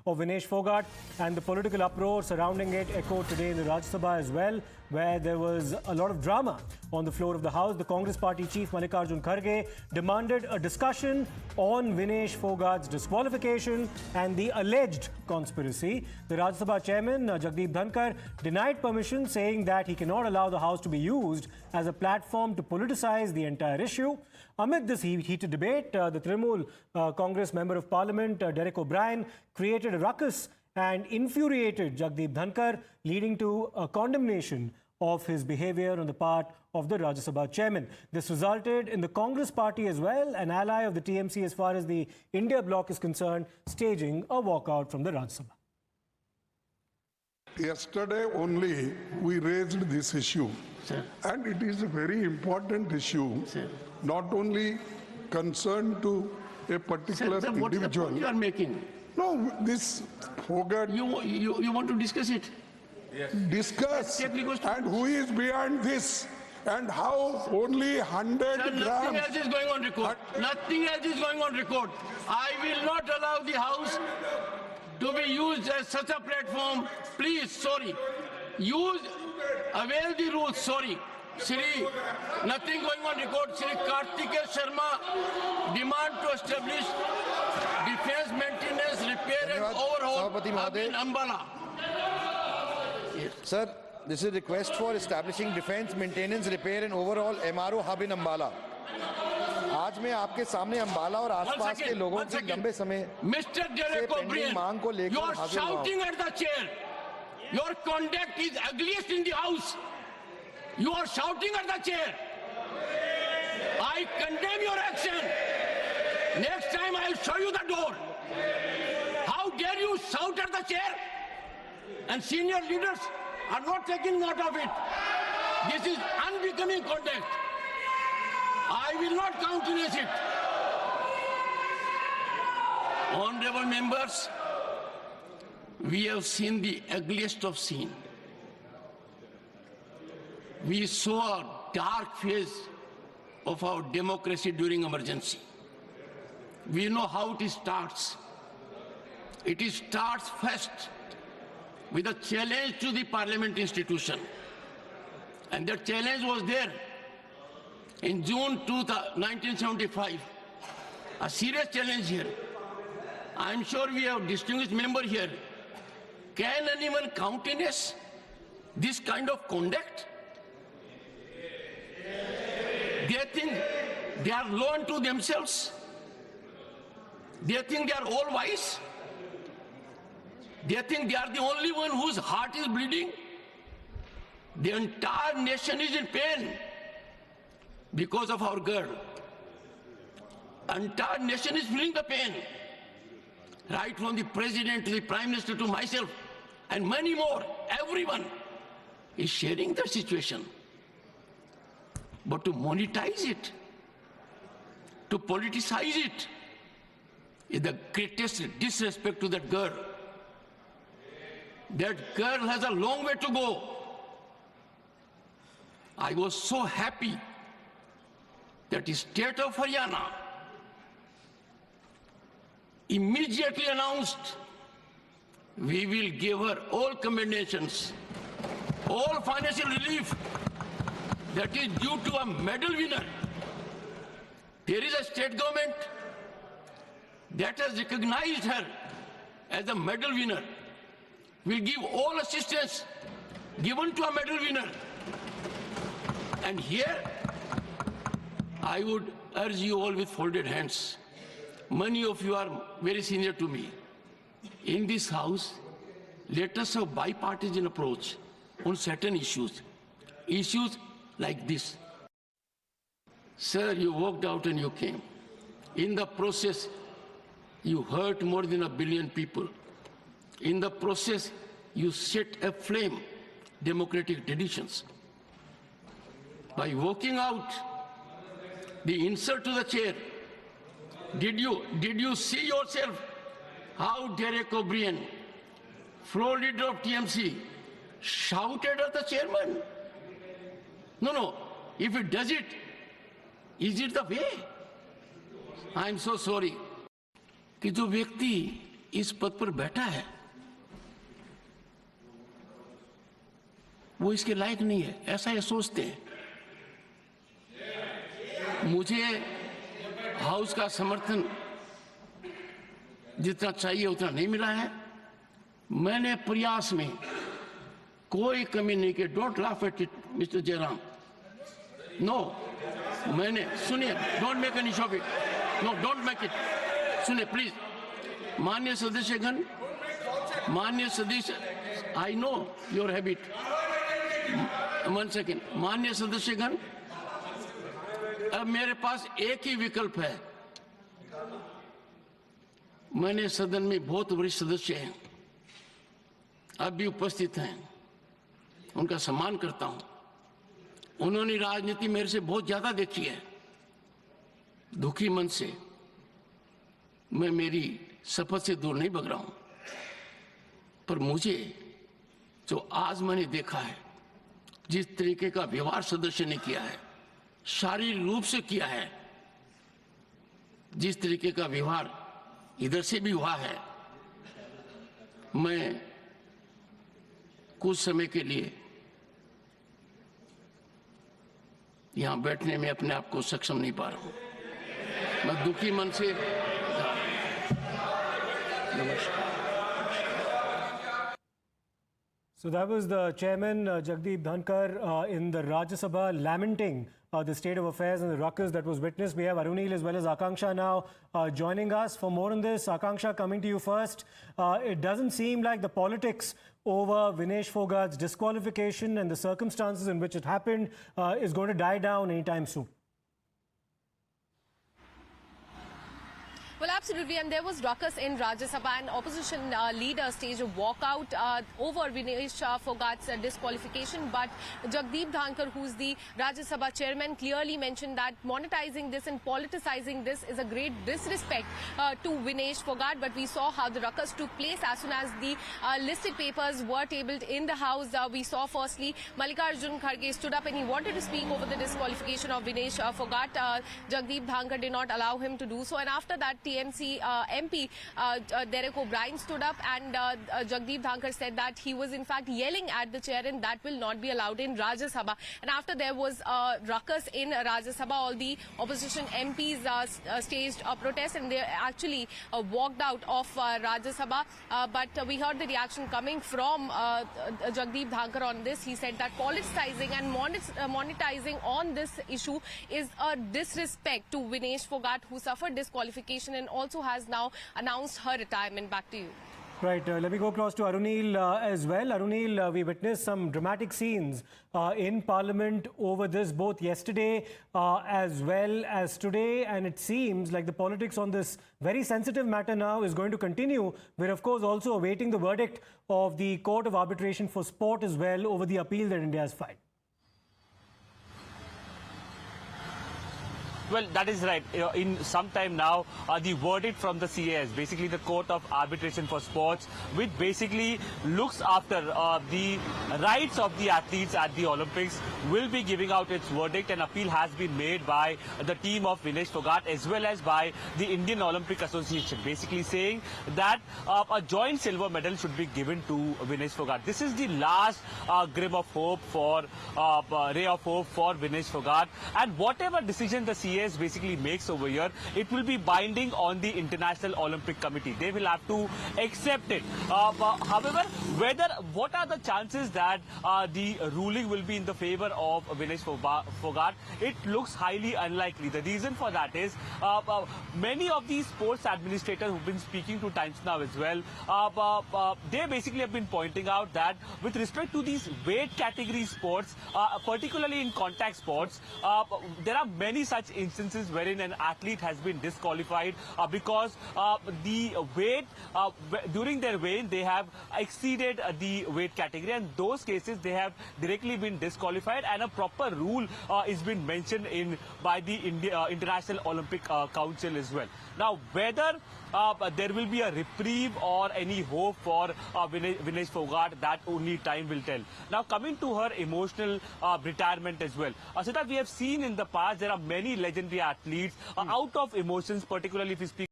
of Vinesh Fogart, and the political uproar surrounding it echoed today in the Rajya Sabha as well, where there was a lot of drama on the floor of the House. The Congress Party chief Mallikarjun Kharge demanded a discussion on Vinesh Fogart's disqualification and the alleged conspiracy. The Rajya Sabha chairman Jagdeep Dhankar denied permission, saying that he cannot allow the House to be used as a platform to politicize the entire issue. Amid this heated debate, the Trinamool Congress Member of Parliament Derek O'Brien created a ruckus and infuriated Jagdeep Dhankar, leading to a condemnation of his behavior on the part of the Rajya Sabha chairman. This resulted in the Congress party as well, an ally of the TMC as far as the India bloc is concerned, staging a walkout from the Rajya Sabha. Yesterday only we raised this issue, Sir. And it is a very important issue, Sir. not only concerned to a particular Sir, what is the individual. point you are making? No, this Fogart You want to discuss it? discuss Exactly goes to- and who is behind this and how only 100 Sir, nothing grams. else is going on record. Nothing else is going on record. I will not allow the House to be used as such a platform. Please, sorry. Avail the rules, sorry. Shri, nothing going on record. Shri Kartikeya Sharma demand to establish defense maintenance, repair and overhaul Sabapati hub Mahoday. in Ambala. Sir, this is a request for establishing defense maintenance repair and overall MRO hub in Ambala. आज मैं आपके सामने अंबाला और आसपास के लोगों की लंबे समय Mr. Derek pending O'Brien, मांग को लेकर you are हाजिर हुआ हूं। shouting at the chair. Your conduct is ugliest in the house. You are shouting at the chair. I condemn your action. Next time I will show you the door. How dare you shout at the chair? And senior leaders are not taking note of it. This is unbecoming conduct. I will not countenance it. Honorable members, we have seen the ugliest of scene. We saw a dark phase of our democracy during emergency. We know how it starts. It starts first with a challenge to the parliament institution. And that challenge was there in June 1975. A serious challenge here. I'm sure we have distinguished member here. Can anyone countenance this kind of conduct? They think they are law unto themselves. They think they are all wise. They think they are the only one whose heart is bleeding. The entire nation is in pain because of our girl. Entire nation is feeling the pain. Right from the president to the prime minister to myself and many more, everyone is sharing the situation. But to monetize it, to politicize it, is the greatest disrespect to that girl. That girl has a long way to go. I was so happy that the state of Haryana immediately announced we will give her all commendations, all financial relief that is due to a medal winner. There is a state government that has recognized her as a medal winner. Will give all assistance given to a medal winner. And here, I would urge you all with folded hands. Many of you are very senior to me. In this house, let us have bipartisan approach on certain issues. Issues like this. Sir, you walked out and you came. In the process, you hurt more than 1 billion people. In the process, you set aflame democratic traditions. By walking out, the insult to the chair, did you see yourself how Derek O'Brien, floor leader of TMC, shouted at the chairman? No. If it does it, is it the way? I am so sorry कि जो व्यक्ति इस पद पर बैठा है वो इसके लायक नहीं है, ऐसा ये सोचते हैं। मुझे हाउस का समर्थन जितना चाहिए उतना नहीं मिला है। मैंने प्रयास में कोई कमी नहीं की। Don't laugh at it mister Jairam. No, मैंने सुनिए, don't make any shock it, no don't make it. सुनिए प्लीज, माननीय सदस्यगण, माननीय सदस्य, I know your habit, 1 second. माननीय सदस्यगण, अब मेरे पास एक ही विकल्प है। मैंने सदन में बहुत वरिष्ठ सदस्य हैं, अब भी उपस्थित हैं, उनका सम्मान करता हूं। उन्होंने राजनीति मेरे से बहुत ज्यादा देखी है। दुखी मन से मैं मेरी शपथ से दूर नहीं भग रहा हूं, पर मुझे जो आज मैंने देखा है, जिस तरीके का व्यवहार सदस्य ने किया है, शारीरिक रूप से किया है, जिस तरीके का व्यवहार इधर से भी हुआ है, मैं कुछ समय के लिए यहां बैठने में अपने आप को सक्षम नहीं पा रहा हूं। मैं दुखी मन से नमस्कार। So that was the chairman, Jagdeep Dhankar, in the Rajya Sabha lamenting the state of affairs and the ruckus that was witnessed. We have Arunil as well as Akanksha now joining us. For more on this, Akanksha, coming to you first. It doesn't seem like the politics over Vinesh Phogat's disqualification and the circumstances in which it happened is going to die down anytime soon. Well, absolutely, and there was ruckus in Rajya Sabha, and opposition leaders staged a walkout over Vinesh Phogat's disqualification. But Jagdeep Dhankar, who's the Rajya Sabha chairman, clearly mentioned that monetizing this and politicizing this is a great disrespect to Vinesh Phogat. But we saw how the ruckus took place as soon as the listed papers were tabled in the House. We saw firstly Mallikarjun Kharge stood up and he wanted to speak over the disqualification of Vinesh Phogat. Jagdeep Dhankar did not allow him to do so, and after that TMC MP Derek O'Brien stood up, and Jagdeep Dhankar said that he was in fact yelling at the chair, and that will not be allowed in Rajya Sabha. And after there was ruckus in Rajya Sabha, all the opposition MPs staged a protest, and they actually walked out of Rajya Sabha. But we heard the reaction coming from Jagdeep Dhankar on this. He said that politicizing and monetizing on this issue is a disrespect to Vinesh Phogat, who suffered disqualification and also has now announced her retirement. Back to you. Right, let me go across to Arunil as well. Arunil, we witnessed some dramatic scenes in Parliament over this both yesterday as well as today, and it seems like the politics on this very sensitive matter now is going to continue. We're of course also awaiting the verdict of the Court of Arbitration for Sport as well over the appeal that India has filed. Well, that is right. In some time now, the verdict from the CAS, basically the Court of Arbitration for Sports, which basically looks after the rights of the athletes at the Olympics, will be giving out its verdict. An appeal has been made by the team of Vinesh Phogat as well as by the Indian Olympic Association, basically saying that a joint silver medal should be given to Vinesh Phogat. This is the last grim of hope for, ray of hope for Vinesh Phogat. And whatever decision the CAS basically makes over here, it will be binding on the International Olympic Committee. They will have to accept it. However, what are the chances that the ruling will be in the favor of Vinesh Phogat? It looks highly unlikely. The reason for that is many of these sports administrators who've been speaking to Times Now as well, they basically have been pointing out that with respect to these weight category sports, particularly in contact sports, there are many such instances wherein an athlete has been disqualified because the weight, during their weigh-in, they have exceeded the weight category, and those cases they have directly been disqualified, and a proper rule is been mentioned in by the International Olympic Council as well. Now, whether there will be a reprieve or any hope for Vinesh Phogat, that only time will tell. Now, coming to her emotional retirement as well. Asita, we have seen in the past there are many legendary athletes out of emotions, particularly if we speak